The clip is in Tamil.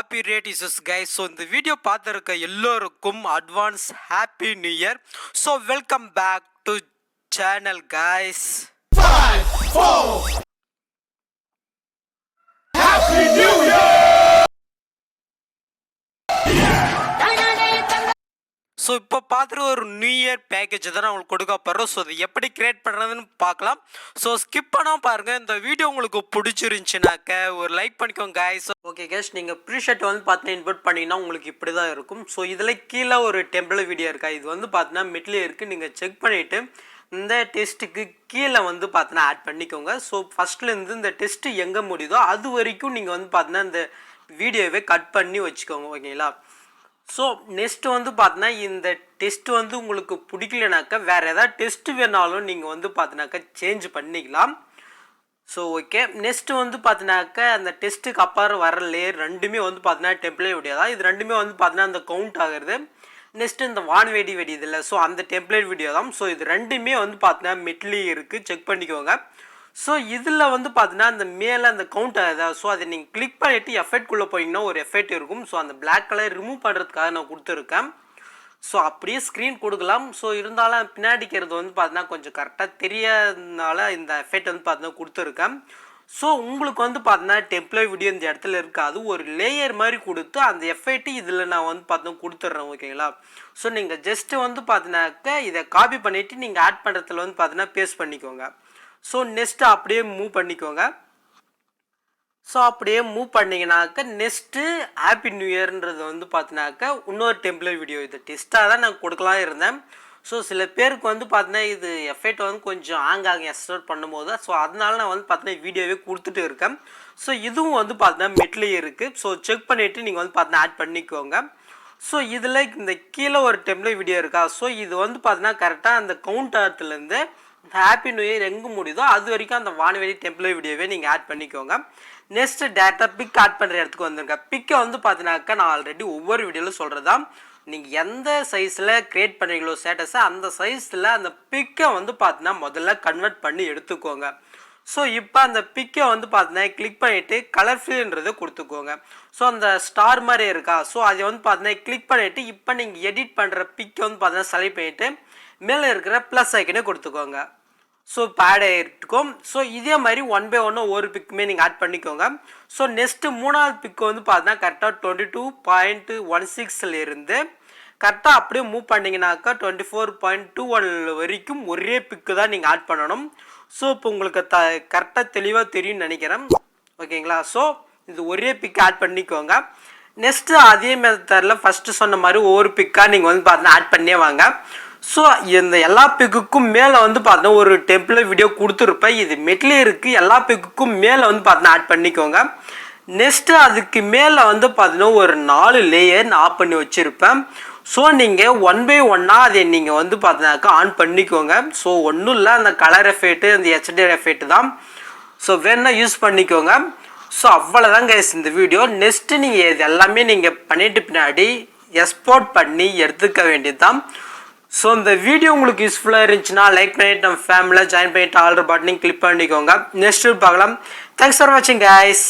copyright issues guys. So இந்த வீடியோ பார்த்திருக்க எல்லோருக்கும் advance happy new year. So welcome back to channel guys. 5 4 Happy New Year. So இப்போ பார்த்துட்டு ஒரு நியூ இயர் பேக்கேஜ் தான் நான் உங்களுக்கு கொடுக்க போகிறோம். ஸோ அதை எப்படி கிரியேட் பண்ணுறதுன்னு பார்க்கலாம். ஸோ ஸ்கிப் பண்ணாமல் பாருங்கள். இந்த வீடியோ உங்களுக்கு பிடிச்சிருந்துச்சுனாக்க ஒரு லைக் பண்ணிக்கோங்க guys. ஓகே கேஷ், நீங்கள் ப்ரீஷர்ட் வந்து பார்த்தீங்கன்னா இன்வெர்ட் பண்ணிங்கன்னா உங்களுக்கு இப்படி தான் இருக்கும். ஸோ இதில் கீழே ஒரு டெம்பிள் வீடியோ இருக்கா, இது வந்து பார்த்தீங்கன்னா மிட்லேயே இருக்குது. நீங்கள் செக் பண்ணிவிட்டு இந்த டெஸ்ட்டுக்கு கீழே வந்து பார்த்தீங்கன்னா ஆட் பண்ணிக்கோங்க. ஸோ ஃபஸ்ட்லேருந்து இந்த டெஸ்ட்டு எங்கே முடியுதோ அது வரைக்கும் நீங்கள் வந்து பார்த்தீங்கன்னா இந்த வீடியோவை கட் பண்ணி வச்சுக்கோங்க. ஓகேங்களா? ஸோ நெக்ஸ்ட்டு வந்து பார்த்தீங்கன்னா இந்த டெஸ்ட்டு வந்து உங்களுக்கு பிடிக்கலனாக்கா வேறு எதாவது டெஸ்ட்டு வேணாலும் நீங்கள் வந்து பார்த்தினாக்கா சேஞ்ச் பண்ணிக்கலாம். ஸோ ஓகே, நெக்ஸ்ட்டு வந்து பார்த்தினாக்கா அந்த டெஸ்ட்டுக்கு அப்புறம் வர லேயர் ரெண்டுமே வந்து பார்த்தீங்கன்னா டெம்ப்ளேட் வீடியோ தான். இது ரெண்டுமே வந்து பார்த்தீங்கன்னா அந்த கவுண்ட் ஆகிறது. நெக்ஸ்ட்டு இந்த வான்வேடி வெடி இதில் ஸோ அந்த டெம்ப்ளேட் வீடியோ தான். ஸோ இது ரெண்டுமே வந்து பார்த்தீங்கன்னா மிட்லி இருக்குது, செக் பண்ணிக்கோங்க. ஸோ இதில் வந்து பார்த்தீங்கன்னா அந்த மேலே அந்த கவுண்ட் ஆகுதா, ஸோ அதை நீங்கள் கிளிக் பண்ணிவிட்டு எஃபெக்ட்குள்ளே போயிங்கன்னா ஒரு எஃபெக்ட் இருக்கும். ஸோ அந்த பிளாக் கலர் ரிமூவ் பண்ணுறதுக்காக நான் கொடுத்துருக்கேன். ஸோ அப்படியே ஸ்க்ரீன் கொடுக்கலாம். ஸோ இருந்தாலும் பின்னாடிக்கிறது வந்து பார்த்தீங்கன்னா கொஞ்சம் கரெக்டாக தெரியாதனால இந்த எஃபெக்ட் வந்து பார்த்தீங்கன்னா கொடுத்துருக்கேன். ஸோ உங்களுக்கு வந்து பார்த்தீங்கன்னா டெம்ப்ளேட் வீடியோ இந்த இடத்துல இருக்காது, ஒரு லேயர் மாதிரி கொடுத்து அந்த எஃபெக்ட்டு இதில் நான் வந்து பார்த்தீங்கன்னா கொடுத்துட்றேன். ஓகேங்களா? ஸோ நீங்கள் ஜஸ்ட்டு வந்து பார்த்தீங்கன்னாக்கா இதை காப்பி பண்ணிவிட்டு நீங்கள் ஆட் பண்ணுறதுல வந்து பார்த்தீங்கன்னா பேஸ்ட் பண்ணிக்கோங்க. ஸோ நெக்ஸ்ட்டு அப்படியே மூவ் பண்ணிக்கோங்க. ஸோ அப்படியே மூவ் பண்ணிங்கனாக்கா நெக்ஸ்ட்டு ஹாப்பி நியூ இயர்ன்றது வந்து பார்த்தினாக்கா இன்னொரு டெம்ப்ளேட் வீடியோ. இது டெஸ்ட்டாக தான் நான் கொடுக்கலாம் இருந்தேன். ஸோ சில பேருக்கு வந்து பார்த்தீங்கன்னா இது எஃபெக்ட் வந்து கொஞ்சம் ஆங்காக எக்ஸ்போர்ட் பண்ணும்போது, ஸோ அதனால நான் வந்து பார்த்தீங்கன்னா வீடியோவே கொடுத்துட்டு இருக்கேன். ஸோ இதுவும் வந்து பார்த்தீங்கன்னா மெட்லேயே இருக்குது. ஸோ செக் பண்ணிவிட்டு நீங்கள் வந்து பார்த்தீங்கன்னா ஆட் பண்ணிக்கோங்க. ஸோ இதில் இந்த கீழே ஒரு டெம்ப்ளேட் வீடியோ இருக்கா, ஸோ இது வந்து பார்த்தீங்கன்னா கரெக்டாக அந்த கவுண்ட் ஆர்ட்லேருந்து ஹாப்பி நியூ இயர் எங்கே முடியுதோ அது வரைக்கும் அந்த வான்வெளி டெம்ப்ளேட் வீடியோவே நீங்கள் ஆட் பண்ணிக்கோங்க. நெக்ஸ்ட் டேட்டா பிக் ஆட் பண்ணுற இடத்துக்கு வந்துருங்க. பிக்கை வந்து பார்த்தீங்கன்னாக்கா நான் ஆல்ரெடி ஒவ்வொரு வீடியோவில் சொல்கிறது தான், நீங்கள் எந்த சைஸில் க்ரியேட் பண்ணுறீங்களோ ஸ்டேட்டஸை அந்த சைஸில் அந்த பிக்கை வந்து பார்த்தீங்கன்னா முதல்ல கன்வெர்ட் பண்ணி எடுத்துக்கோங்க. ஸோ இப்போ அந்த பிக்கை வந்து பார்த்தீங்கன்னா கிளிக் பண்ணிவிட்டு கலர் ஃபில்ன்றதை கொடுத்துக்கோங்க. ஸோ அந்த ஸ்டார் மாதிரி இருக்கா, ஸோ அதை வந்து பார்த்தீங்கன்னா கிளிக் பண்ணிவிட்டு இப்போ நீங்கள் எடிட் பண்ணுற பிக்கை வந்து பார்த்தீங்கன்னா செலக்ட் பண்ணிவிட்டு மேலே இருக்கிற ப்ளஸ் ஐக்கனே கொடுத்துக்கோங்க. ஸோ இப்போ ஆட் ஆகிருக்கும். ஸோ இதே மாதிரி 1 by 1 ஒவ்வொரு பிக்குமே நீங்கள் ஆட் பண்ணிக்கோங்க. ஸோ நெக்ஸ்ட்டு மூணாவது பிக்கு வந்து பார்த்தீங்கன்னா கரெக்டாக 22.16 இருந்து கரெக்டாக அப்படியே மூவ் பண்ணிங்கனாக்கா 24.21 வரைக்கும் ஒரே பிக்கு தான் நீங்கள் ஆட் பண்ணணும். ஸோ இப்போ உங்களுக்கு கரெக்டாக தெளிவாக தெரியும்னு நினைக்கிறேன். ஓகேங்களா? ஸோ இது ஒரே பிக் ஆட் பண்ணிக்கோங்க. நெக்ஸ்ட்டு அதே மெத்தடில் ஃபஸ்ட்டு சொன்ன மாதிரி ஒவ்வொரு பிக்காக நீங்கள் வந்து பார்த்தீங்கன்னா ஆட் பண்ணியே வாங்க. ஸோ இந்த எல்லா பிக்குக்கும் மேலே வந்து பார்த்தீங்கன்னா ஒரு டெம்ப்ளேட் வீடியோ கொடுத்துருப்பேன். இது மெட்லே இருக்குது. எல்லா பிக்குக்கும் மேலே வந்து பார்த்தீங்கன்னா ஆட் பண்ணிக்கோங்க. நெக்ஸ்ட்டு அதுக்கு மேலே வந்து பார்த்தீங்கன்னா ஒரு 4 லேயர் நான் ஆஃப் பண்ணி வச்சுருப்பேன். ஸோ நீங்கள் 1 by 1 அதை நீங்கள் வந்து பார்த்தீங்கன்னாக்கா ஆன் பண்ணிக்கோங்க. ஸோ ஒன்றும் இல்லை, அந்த கலர் எஃபெக்ட்டு அந்த HDR எஃபெக்ட் தான். ஸோ வேணால் யூஸ் பண்ணிக்கோங்க. ஸோ அவ்வளோதான் கைஸ் இந்த வீடியோ. நெக்ஸ்ட்டு நீங்கள் இது எல்லாமே நீங்கள் பண்ணிட்டு பின்னாடி எக்ஸ்போர்ட் பண்ணி எடுத்துக்க வேண்டியது தான். ஸோ இந்த வீடியோ உங்களுக்கு யூஸ்ஃபுல்லாக இருந்துச்சுன்னா லைக் பண்ணிவிட்டு நம்ம ஃபேமிலியில் ஜாயின் பண்ணிவிட்டு ஆல்ரெடி பட்டனையும் கிளிக் பண்ணிக்கோங்க. நெக்ஸ்ட் பார்க்கலாம். தேங்க்ஸ் ஃபார் வாட்சிங் கைஸ்.